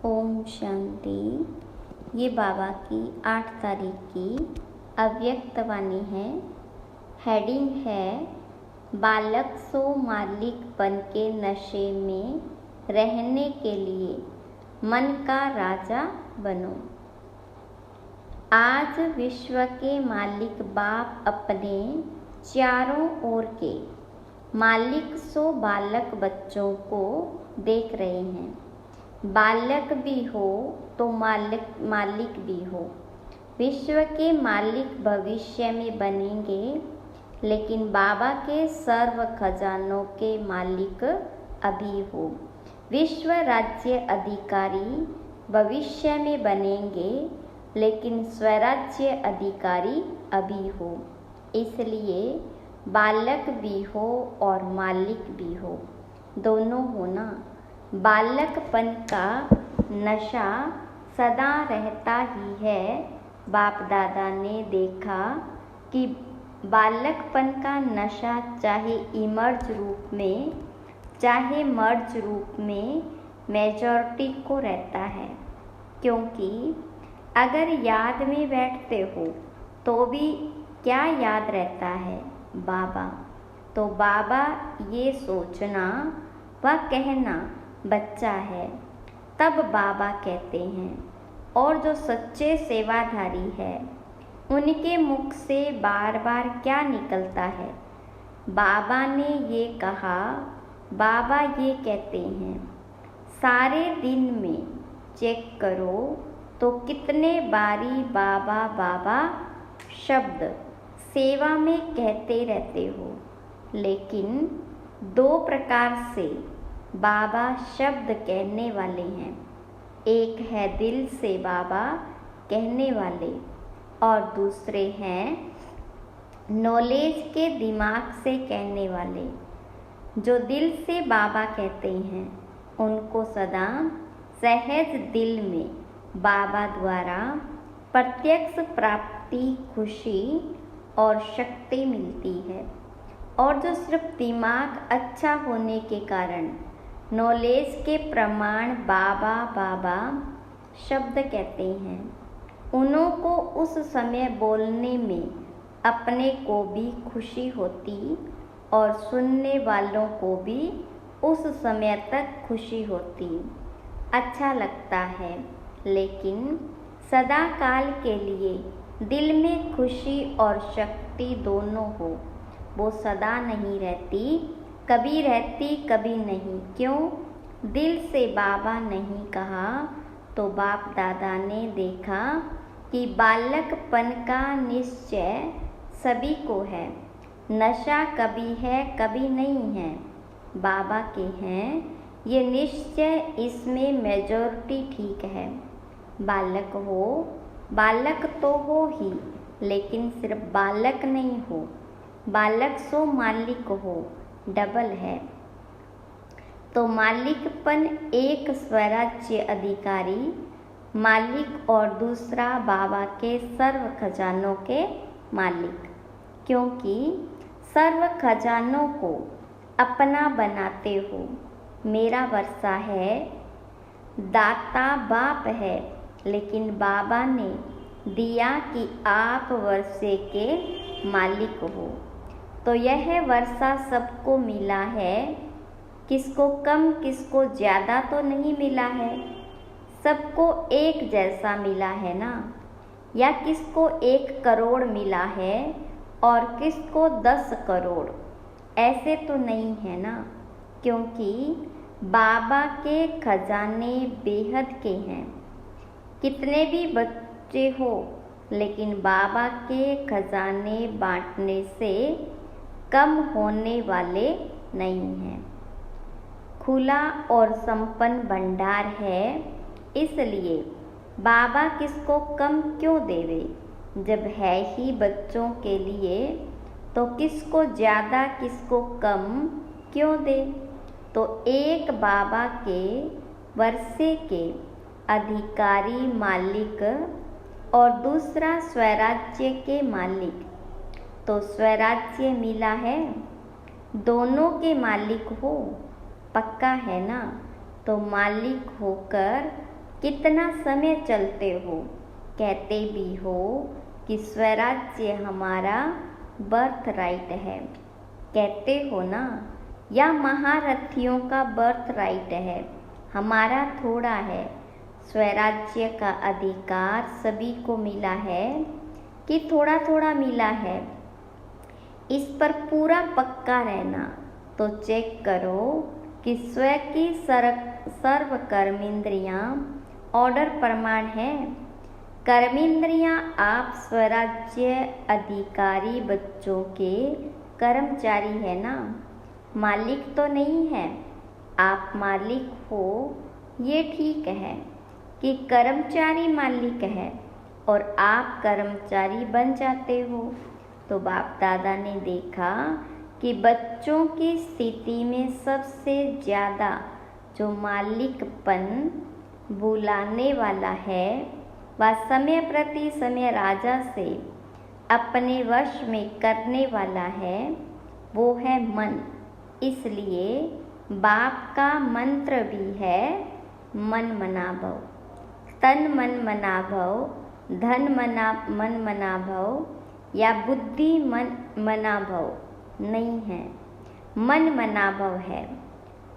ओम शांति। ये बाबा की 8 तारीख की अव्यक्त वाणी है। हेडिंग है बालक सो मालिक बन के नशे में रहने के लिए मन का राजा बनो। आज विश्व के मालिक बाप अपने चारों ओर के मालिक सो बालक बच्चों को देख रहे हैं। बालक भी हो तो मालिक भी हो। विश्व के मालिक भविष्य में बनेंगे, लेकिन बाबा के सर्व खजानों के मालिक अभी हो। विश्व राज्य अधिकारी भविष्य में बनेंगे, लेकिन स्वराज्य अधिकारी अभी हो। इसलिए बालक भी हो और मालिक भी हो, दोनों होना। बालकपन का नशा सदा रहता ही है। बाप दादा ने देखा कि बालकपन का नशा चाहे इमर्ज रूप में चाहे मर्ज रूप में मेजॉरिटी को रहता है, क्योंकि अगर याद में बैठते हो तो भी क्या याद रहता है? बाबा। तो बाबा ये सोचना व कहना बच्चा है, तब बाबा कहते हैं। और जो सच्चे सेवाधारी है, उनके मुख से बार बार क्या निकलता है? बाबा ने ये कहा, बाबा ये कहते हैं। सारे दिन में चेक करो तो कितने बारी बाबा बाबा शब्द सेवा में कहते रहते हो। लेकिन 2 प्रकार से बाबा शब्द कहने वाले हैं। एक है दिल से बाबा कहने वाले, और दूसरे हैं नॉलेज के दिमाग से कहने वाले। जो दिल से बाबा कहते हैं, उनको सदा सहज दिल में बाबा द्वारा प्रत्यक्ष प्राप्ति, खुशी और शक्ति मिलती है। और जो सिर्फ दिमाग अच्छा होने के कारण नॉलेज के प्रमाण बाबा बाबा शब्द कहते हैं, उन्हों को उस समय बोलने में अपने को भी खुशी होती और सुनने वालों को भी उस समय तक खुशी होती, अच्छा लगता है। लेकिन सदा काल के लिए दिल में खुशी और शक्ति दोनों हो, वो सदा नहीं रहती, कभी रहती कभी नहीं। क्यों? दिल से बाबा नहीं कहा तो बाप दादा ने देखा कि बालकपन का निश्चय सभी को है। नशा कभी है कभी नहीं है, बाबा के हैं ये निश्चय। इसमें मेजॉरिटी ठीक है। बालक हो, बालक तो हो ही, लेकिन सिर्फ बालक नहीं हो। बालक सो मालिक हो, डबल है। तो मालिकपन एक स्वराज्य अधिकारी मालिक और दूसरा बाबा के सर्व खजानों के मालिक। क्योंकि सर्व खजानों को अपना बनाते हो। मेरा वर्षा है, दाता बाप है, लेकिन बाबा ने दिया कि आप वर्षे के मालिक हो। तो यह वर्षा सबको मिला है। किसको कम किसको ज़्यादा तो नहीं मिला है, सबको एक जैसा मिला है ना। या किसको 1 करोड़ मिला है और किसको 10 करोड़, ऐसे तो नहीं है ना। क्योंकि बाबा के खजाने बेहद के हैं। कितने भी बच्चे हो, लेकिन बाबा के खजाने बांटने से कम होने वाले नहीं हैं। खुला और संपन्न भंडार है, इसलिए बाबा किसको कम क्यों देवे? जब है ही बच्चों के लिए, तो किसको ज़्यादा किसको कम क्यों दे? तो एक बाबा के वर्षे के अधिकारी मालिक और दूसरा स्वराज्य के मालिक। तो स्वराज्य मिला है, दोनों के मालिक हो, पक्का है ना। तो मालिक होकर कितना समय चलते हो, कहते भी हो कि स्वराज्य हमारा बर्थ राइट है, कहते हो ना, या महारथियों का बर्थ राइट है, हमारा थोड़ा है। स्वराज्य का अधिकार सभी को मिला है कि थोड़ा थोड़ा मिला है? इस पर पूरा पक्का रहना। तो चेक करो कि स्व की सर्व कर्मेंद्रियां ऑर्डर प्रमाण है। कर्मेंद्रियां आप स्वराज्य अधिकारी बच्चों के कर्मचारी है ना, मालिक तो नहीं है। आप मालिक हो ये ठीक है कि कर्मचारी मालिक है और आप कर्मचारी बन जाते हो। तो बाप दादा ने देखा कि बच्चों की स्थिति में सबसे ज़्यादा जो मालिकपन बुलाने वाला है वह समय प्रति समय राजा से अपने वश में करने वाला है, वो है मन। इसलिए बाप का मंत्र भी है मन मना भव। तन मन मना भव, धन मन मना भव या बुद्धि मन मना भव नहीं है, मन मना भव है।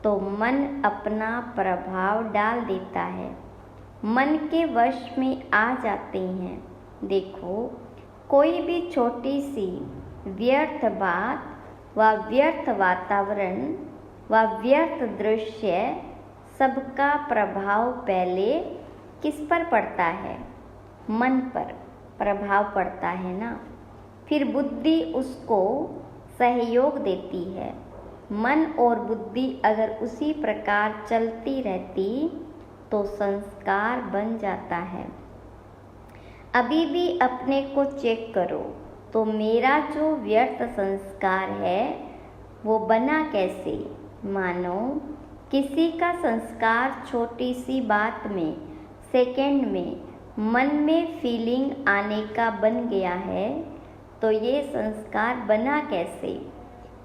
तो मन अपना प्रभाव डाल देता है, मन के वश में आ जाते हैं। देखो, कोई भी छोटी सी व्यर्थ बात व व्यर्थ वातावरण व व्यर्थ दृश्य सबका प्रभाव पहले किस पर पड़ता है? मन पर प्रभाव पड़ता है ना। फिर बुद्धि उसको सहयोग देती है। मन और बुद्धि अगर उसी प्रकार चलती रहती तो संस्कार बन जाता है। अभी भी अपने को चेक करो तो मेरा जो व्यर्थ संस्कार है वो बना कैसे? मानो किसी का संस्कार छोटी सी बात में सेकंड में मन में फीलिंग आने का बन गया है, तो ये संस्कार बना कैसे?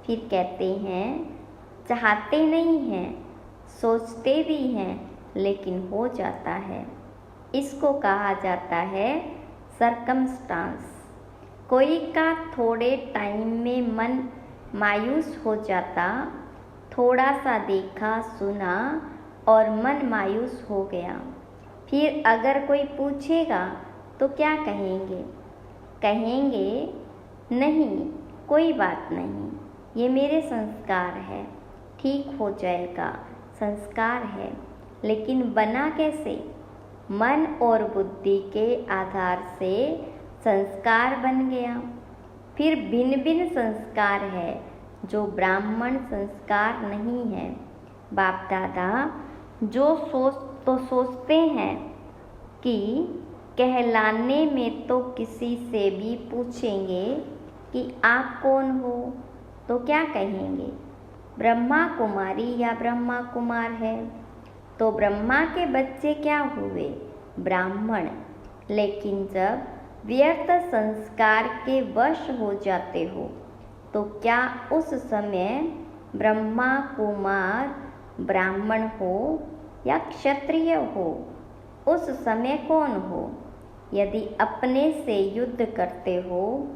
फिर कहते हैं चाहते नहीं हैं, सोचते भी हैं, लेकिन हो जाता है। इसको कहा जाता है सरकमस्टांस। कोई का थोड़े टाइम में मन मायूस हो जाता, थोड़ा सा देखा सुना और मन मायूस हो गया। फिर अगर कोई पूछेगा तो क्या कहेंगे? कहेंगे नहीं, कोई बात नहीं, ये मेरे संस्कार है, ठीक हो जाएगा, संस्कार है। लेकिन बना कैसे? मन और बुद्धि के आधार से संस्कार बन गया। फिर भिन्न भिन्न संस्कार है जो ब्राह्मण संस्कार नहीं है। बाप दादा जो सोचते हैं कि कहलाने में तो किसी से भी पूछेंगे कि आप कौन हो, तो क्या कहेंगे? ब्रह्मा कुमारी या ब्रह्मा कुमार है। तो ब्रह्मा के बच्चे क्या हुए? ब्राह्मण। लेकिन जब व्यर्थ संस्कार के वश हो जाते हो तो क्या उस समय ब्रह्मा कुमार ब्राह्मण हो या क्षत्रिय हो? उस समय कौन हो? यदि अपने से युद्ध करते हो,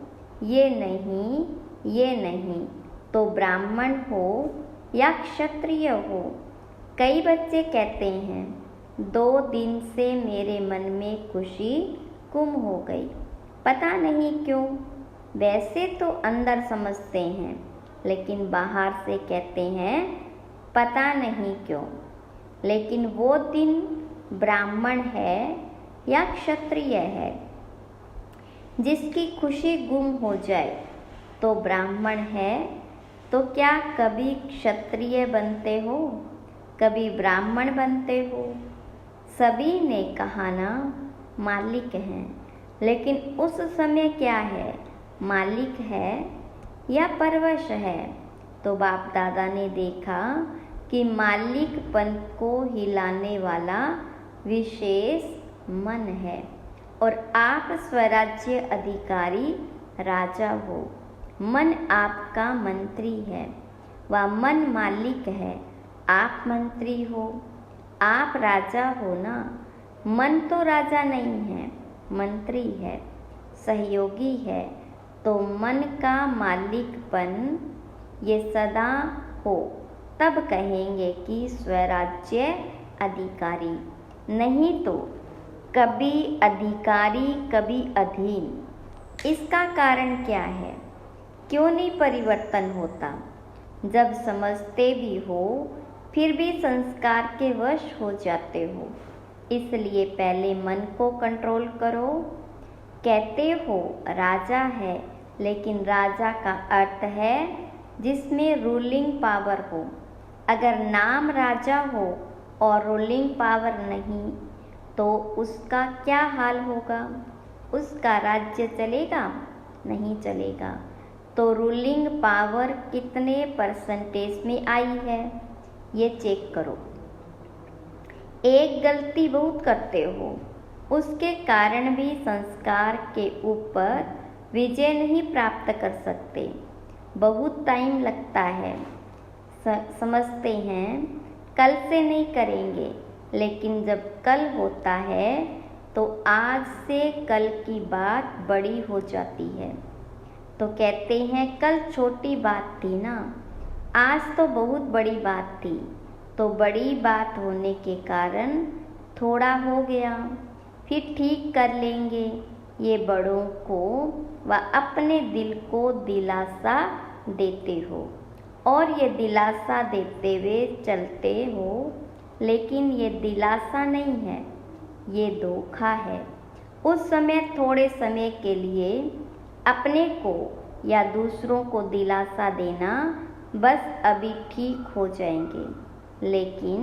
ये नहीं, तो ब्राह्मण हो या क्षत्रिय हो? कई बच्चे कहते हैं 2 दिन से मेरे मन में खुशी गुम हो गई, पता नहीं क्यों। वैसे तो अंदर समझते हैं, लेकिन बाहर से कहते हैं पता नहीं क्यों। लेकिन वो दिन ब्राह्मण है या क्षत्रिय है? जिसकी खुशी गुम हो जाए तो ब्राह्मण है, तो क्या कभी क्षत्रिय बनते हो, कभी ब्राह्मण बनते हो? सभी ने कहा ना मालिक हैं, लेकिन उस समय क्या है? मालिक है या परवश है? तो बाप दादा ने देखा कि मालिकपन को हिलाने वाला विशेष मन है और आप स्वराज्य अधिकारी राजा हो। मन आपका मंत्री है, वह मन मालिक है, आप मंत्री हो, आप राजा हो ना। मन तो राजा नहीं है, मंत्री है, सहयोगी है। तो मन का मालिकपन ये सदा हो, तब कहेंगे कि स्वराज्य अधिकारी। नहीं तो कभी अधिकारी कभी अधीन। इसका कारण क्या है? क्यों नहीं परिवर्तन होता? जब समझते भी हो फिर भी संस्कार के वश हो जाते हो। इसलिए पहले मन को कंट्रोल करो। कहते हो राजा है, लेकिन राजा का अर्थ है जिसमें रूलिंग पावर हो। अगर नाम राजा हो और रूलिंग पावर नहीं तो उसका क्या हाल होगा? उसका राज्य चलेगा? नहीं चलेगा। तो रूलिंग पावर कितने परसेंटेज में आई है ये चेक करो। एक गलती बहुत करते हो, उसके कारण भी संस्कार के ऊपर विजय नहीं प्राप्त कर सकते। बहुत टाइम लगता है। समझते हैं कल से नहीं करेंगे, लेकिन जब कल होता है तो आज से कल की बात बड़ी हो जाती है। तो कहते हैं कल छोटी बात थी ना, आज तो बहुत बड़ी बात थी। तो बड़ी बात होने के कारण थोड़ा हो गया, फिर ठीक कर लेंगे। ये बड़ों को व अपने दिल को दिलासा देते हो और ये दिलासा देते हुए चलते हो, लेकिन ये दिलासा नहीं है, ये धोखा है। उस समय थोड़े समय के लिए अपने को या दूसरों को दिलासा देना, बस अभी ठीक हो जाएंगे, लेकिन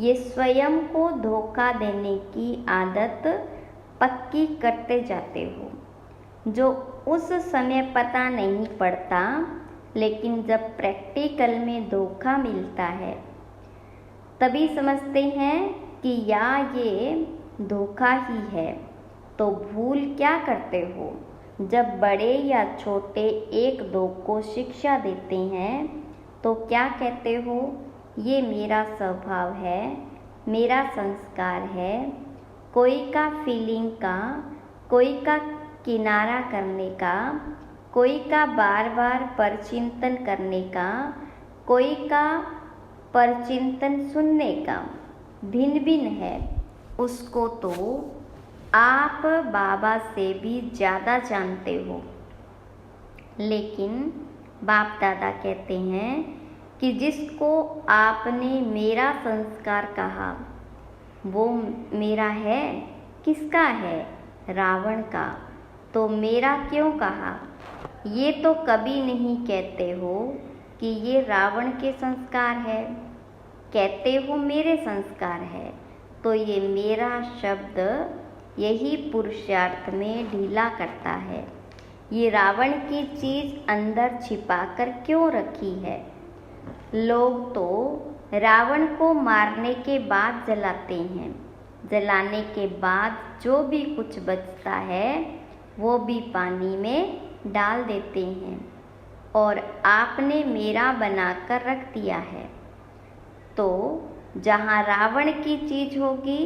ये स्वयं को धोखा देने की आदत पक्की करते जाते हो, जो उस समय पता नहीं पड़ता, लेकिन जब प्रैक्टिकल में धोखा मिलता है तभी समझते हैं कि या ये धोखा ही है। तो भूल क्या करते हो? जब बड़े या छोटे एक दो को शिक्षा देते हैं तो क्या कहते हो? ये मेरा स्वभाव है, मेरा संस्कार है। कोई का फीलिंग का, कोई का किनारा करने का, कोई का बार बार परचिंतन करने का, कोई का परचिंतन सुनने का भिन्न भिन्न है। उसको तो आप बाबा से भी ज़्यादा जानते हो। लेकिन बाप दादा कहते हैं कि जिसको आपने मेरा संस्कार कहा वो मेरा है। किसका है? रावण का। तो मेरा क्यों कहा? ये तो कभी नहीं कहते हो कि ये रावण के संस्कार है, कहते हो मेरे संस्कार है। तो ये मेरा शब्द यही पुरुषार्थ में ढीला करता है। ये रावण की चीज़ अंदर छिपाकर क्यों रखी है? लोग तो रावण को मारने के बाद जलाते हैं। जलाने के बाद जो भी कुछ बचता है वो भी पानी में डाल देते हैं और आपने मेरा बनाकर रख दिया है। तो जहाँ रावण की चीज़ होगी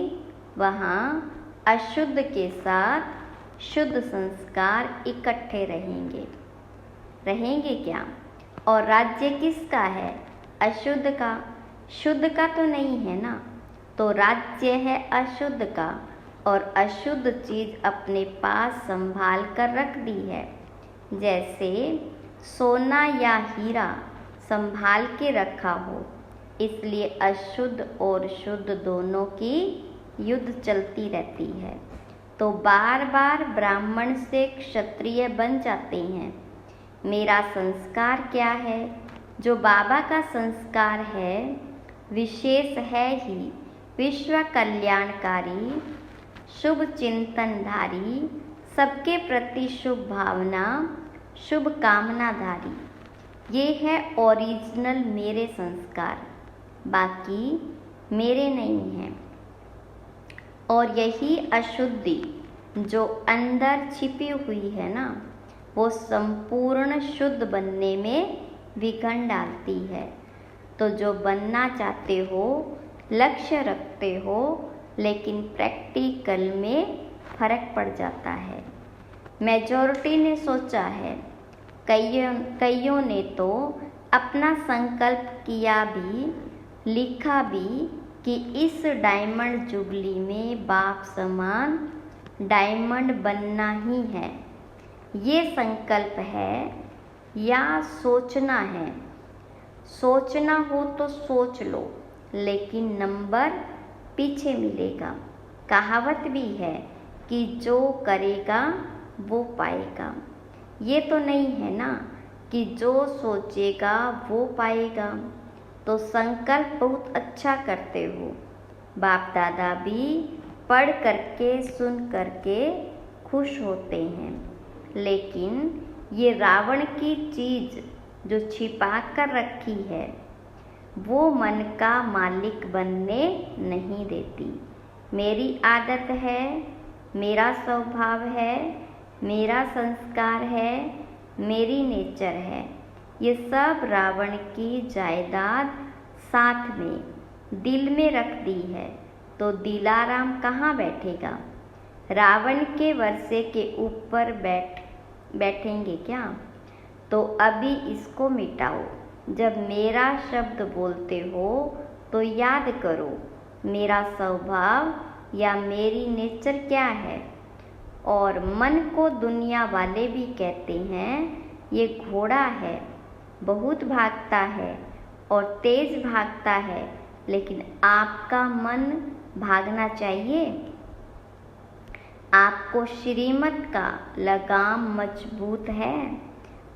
वहाँ अशुद्ध के साथ शुद्ध संस्कार इकट्ठे रहेंगे। रहेंगे क्या? और राज्य किसका है? अशुद्ध का। शुद्ध का तो नहीं है ना। तो राज्य है अशुद्ध का और अशुद्ध चीज़ अपने पास संभाल कर रख दी है। जैसे सोना या हीरा संभाल के रखा हो, इसलिए अशुद्ध और शुद्ध दोनों की युद्ध चलती रहती है। तो बार बार ब्राह्मण से क्षत्रिय बन जाते हैं। मेरा संस्कार क्या है? जो बाबा का संस्कार है विशेष है ही, विश्व कल्याणकारी, शुभ चिंतनधारी, सबके प्रति शुभ भावना, शुभ कामनाधारी। ये है ओरिजिनल मेरे संस्कार, बाकी मेरे नहीं हैं। और यही अशुद्धि जो अंदर छिपी हुई है ना, वो संपूर्ण शुद्ध बनने में विघ्न डालती है। तो जो बनना चाहते हो, लक्ष्य रखते हो, लेकिन प्रैक्टिकल में फर्क पड़ जाता है। मेजॉरिटी ने सोचा है, कईयों ने तो अपना संकल्प किया भी, लिखा भी कि इस डायमंड जुबली में बाप समान डायमंड बनना ही है। ये संकल्प है या सोचना है? सोचना हो तो सोच लो, लेकिन नंबर पीछे मिलेगा। कहावत भी है कि जो करेगा वो पाएगा। ये तो नहीं है ना कि जो सोचेगा वो पाएगा। तो संकल्प बहुत अच्छा करते हो। बाप दादा भी पढ़ करके सुन करके खुश होते हैं, लेकिन ये रावण की चीज़ जो छिपा कर रखी है वो मन का मालिक बनने नहीं देती। मेरी आदत है, मेरा स्वभाव है, मेरा संस्कार है, मेरी नेचर है, ये सब रावण की जायदाद साथ में दिल में रख दी है। तो दिलाराम कहाँ बैठेगा? रावण के वर्षे के ऊपर बैठेंगे क्या? तो अभी इसको मिटाओ। जब मेरा शब्द बोलते हो तो याद करो मेरा स्वभाव या मेरी नेचर क्या है। और मन को दुनिया वाले भी कहते हैं ये घोड़ा है, बहुत भागता है और तेज भागता है, लेकिन आपका मन भागना चाहिए। आपको श्रीमत का लगाम मजबूत है।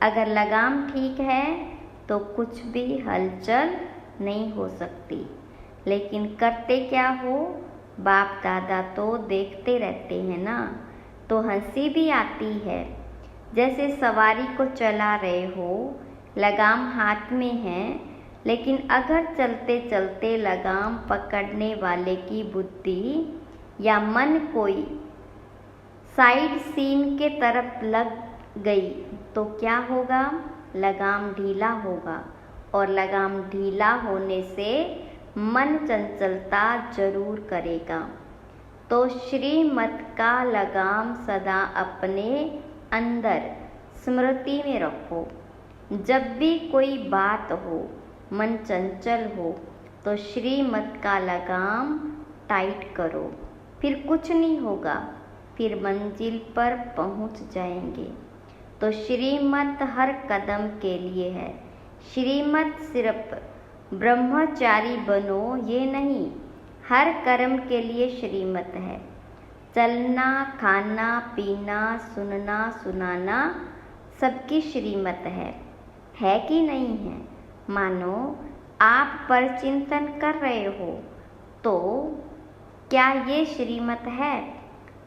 अगर लगाम ठीक है तो कुछ भी हलचल नहीं हो सकती। लेकिन करते क्या हो? बाप दादा तो देखते रहते हैं ना, तो हंसी भी आती है। जैसे सवारी को चला रहे हो, लगाम हाथ में है, लेकिन अगर चलते चलते लगाम पकड़ने वाले की बुद्धि या मन कोई साइड सीन के तरफ लग गई तो क्या होगा? लगाम ढीला होगा, और लगाम ढीला होने से मन चंचलता जरूर करेगा। तो श्रीमत का लगाम सदा अपने अंदर स्मृति में रखो। जब भी कोई बात हो, मन चंचल हो, तो श्रीमत का लगाम टाइट करो, फिर कुछ नहीं होगा, फिर मंजिल पर पहुंच जाएंगे। तो श्रीमत हर कदम के लिए है। श्रीमत सिर्फ ब्रह्मचारी बनो ये नहीं, हर कर्म के लिए श्रीमत है। चलना, खाना, पीना, सुनना, सुनाना सबकी श्रीमत है कि नहीं है? मानो आप पर चिंतन कर रहे हो तो क्या ये श्रीमत है?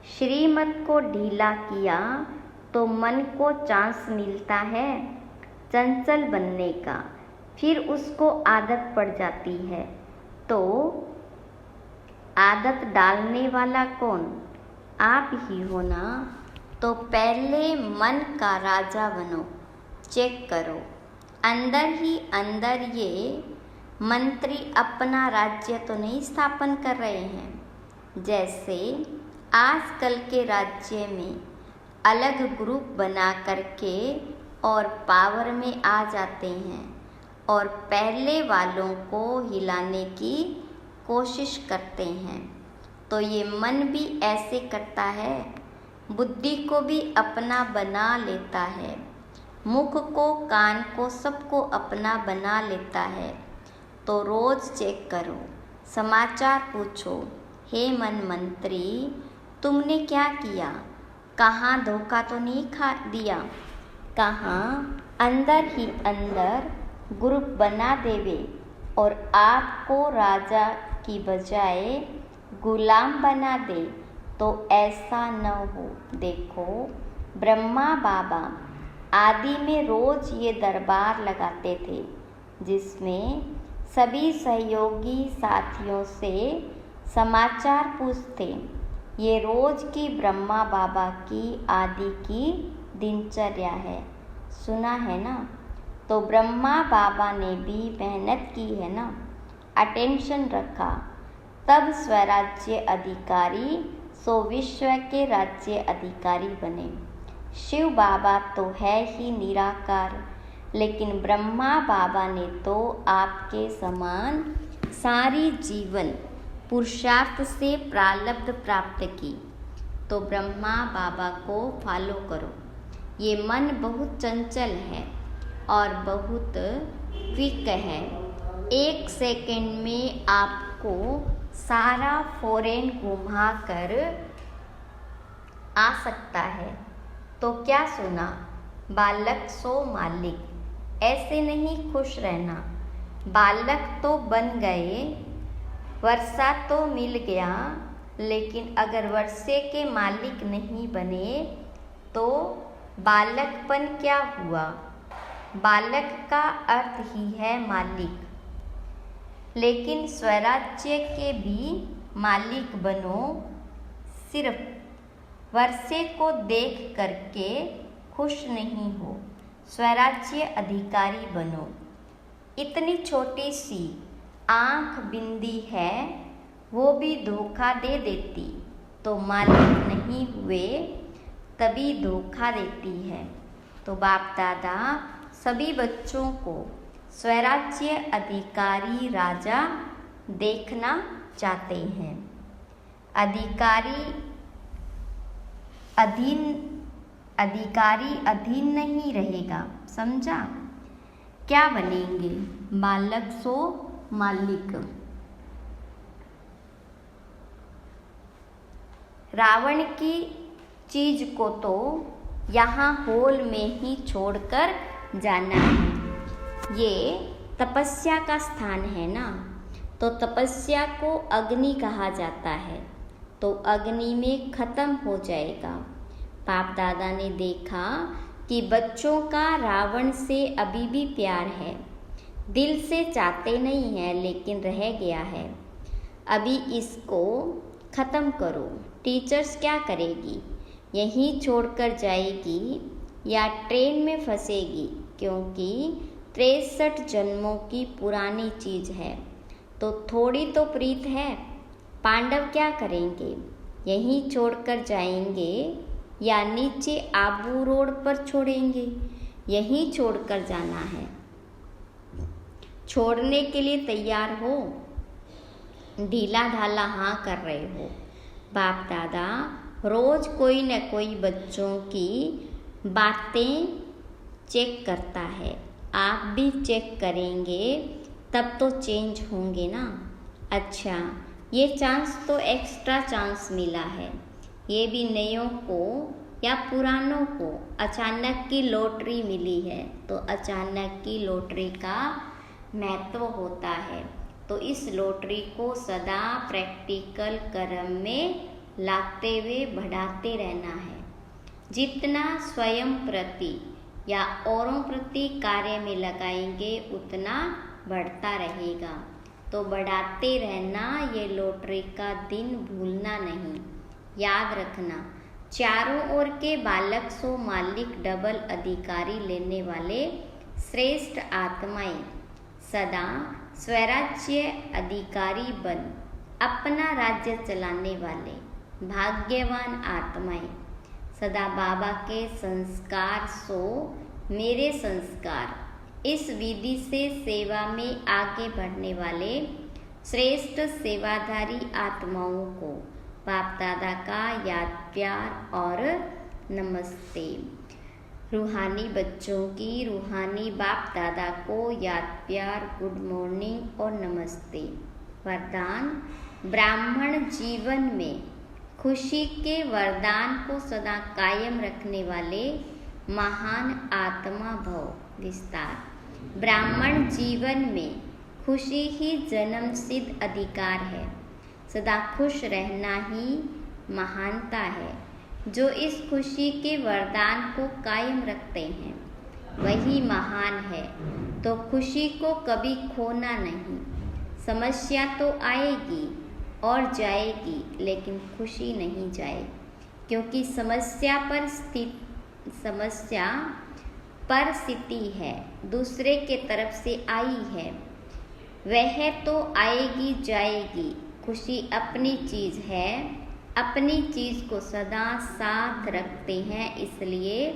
श्रीमत को ढीला किया तो मन को चांस मिलता है चंचल बनने का, फिर उसको आदत पड़ जाती है। तो आदत डालने वाला कौन? आप ही हो ना। तो पहले मन का राजा बनो, चेक करो अंदर ही अंदर ये मंत्री अपना राज्य तो नहीं स्थापन कर रहे हैं। जैसे आजकल के राज्य में अलग ग्रुप बना करके और पावर में आ जाते हैं और पहले वालों को हिलाने की कोशिश करते हैं। तो ये मन भी ऐसे करता है, बुद्धि को भी अपना बना लेता है, मुख को, कान को, सबको अपना बना लेता है। तो रोज़ चेक करो, समाचार पूछो, हे मन मंत्री तुमने क्या किया? कहाँ धोखा तो नहीं खा दिया? कहाँ अंदर ही अंदर ग्रुप बना देवे और आपको राजा की बजाय गुलाम बना दे? तो ऐसा न हो। देखो ब्रह्मा बाबा आदि में रोज़ ये दरबार लगाते थे, जिसमें सभी सहयोगी साथियों से समाचार पूछते। ये रोज़ की ब्रह्मा बाबा की आदि की दिनचर्या है, सुना है ना? तो ब्रह्मा बाबा ने भी मेहनत की है ना, अटेंशन रखा, तब स्वराज्य अधिकारी सो विश्व के राज्य अधिकारी बने। शिव बाबा तो है ही निराकार, लेकिन ब्रह्मा बाबा ने तो आपके समान सारी जीवन पुरुषार्थ से प्रारब्ध प्राप्त की। तो ब्रह्मा बाबा को फॉलो करो। ये मन बहुत चंचल है और बहुत क्विक है। 1 सेकंड में आपको सारा फॉरेन घुमा कर आ सकता है। तो क्या सुना, बालक सो मालिक, ऐसे नहीं खुश रहना। बालक तो बन गए, वर्षा तो मिल गया, लेकिन अगर वर्षे के मालिक नहीं बने तो बालकपन क्या हुआ। बालक का अर्थ ही है मालिक। लेकिन स्वराज्य के भी मालिक बनो। सिर्फ वर्षे को देख करके खुश नहीं हो, स्वराज्य अधिकारी बनो। इतनी छोटी सी आँख बिंदी है, वो भी धोखा दे देती, तो मालिक नहीं हुए तभी धोखा देती है। तो बाप दादा सभी बच्चों को स्वराज्य अधिकारी राजा देखना चाहते हैं। अधिकारी अधीन नहीं रहेगा, समझा। क्या बनेंगे, बालक सो मालिक। रावण की चीज को तो यहाँ हॉल में ही छोड़कर जाना है। ये तपस्या का स्थान है ना, तो तपस्या को अग्नि कहा जाता है, तो अग्नि में खत्म हो जाएगा। बाप दादा ने देखा कि बच्चों का रावण से अभी भी प्यार है, दिल से चाहते नहीं है, लेकिन रह गया है। अभी इसको ख़त्म करो। टीचर्स क्या करेगी, यहीं छोड़कर जाएगी या ट्रेन में फंसेगी, क्योंकि 63 जन्मों की पुरानी चीज़ है, तो थोड़ी तो प्रीत है। पांडव क्या करेंगे, यहीं छोड़कर जाएंगे या नीचे आबू रोड पर छोड़ेंगे। यहीं छोड़कर जाना है। छोड़ने के लिए तैयार हो, ढीला ढाला हाँ कर रहे हो। बाप दादा रोज कोई न कोई बच्चों की बातें चेक करता है। आप भी चेक करेंगे तब तो चेंज होंगे ना। अच्छा, ये चांस तो एक्स्ट्रा चांस मिला है। ये भी नयों को या पुरानों को अचानक की लॉटरी मिली है, तो अचानक की लॉटरी का महत्व होता है। तो इस लॉटरी को सदा प्रैक्टिकल कर्म में लाते हुए बढ़ाते रहना है। जितना स्वयं प्रति या औरों प्रति कार्य में लगाएंगे उतना बढ़ता रहेगा। तो बढ़ाते रहना, ये लॉटरी का दिन भूलना नहीं, याद रखना। चारों ओर के बालक सो मालिक डबल अधिकारी लेने वाले श्रेष्ठ आत्माएं सदा स्वराज्य अधिकारी बन अपना राज्य चलाने वाले भाग्यवान आत्माएं सदा बाबा के संस्कार सो मेरे संस्कार, इस विधि से सेवा में आगे बढ़ने वाले श्रेष्ठ सेवाधारी आत्माओं को बाप दादा का याद प्यार और नमस्ते। रूहानी बच्चों की रूहानी बाप दादा को याद प्यार, गुड मॉर्निंग और नमस्ते। वरदान, ब्राह्मण जीवन में खुशी के वरदान को सदा कायम रखने वाले महान आत्मा भव विस्तार। ब्राह्मण जीवन में खुशी ही जन्म सिद्ध अधिकार है। सदा खुश रहना ही महानता है। जो इस खुशी के वरदान को कायम रखते हैं वही महान है। तो खुशी को कभी खोना नहीं। समस्या तो आएगी और जाएगी, लेकिन खुशी नहीं जाए, क्योंकि समस्या पर स्थिति है, दूसरे के तरफ से आई है। वह तो आएगी जाएगी, खुशी अपनी चीज़ है, अपनी चीज़ को सदा साथ रखते हैं, इसलिए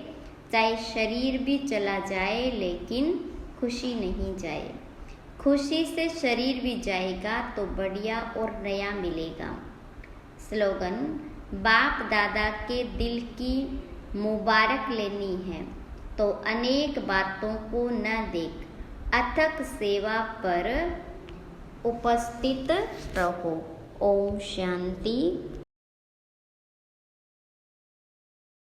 चाहे शरीर भी चला जाए लेकिन खुशी नहीं जाए। खुशी से शरीर भी जाएगा तो बढ़िया और नया मिलेगा। स्लोगन, बाप दादा के दिल की मुबारक लेनी है तो अनेक बातों को न देख, अथक सेवा पर उपस्थित रहो। ओम शांति।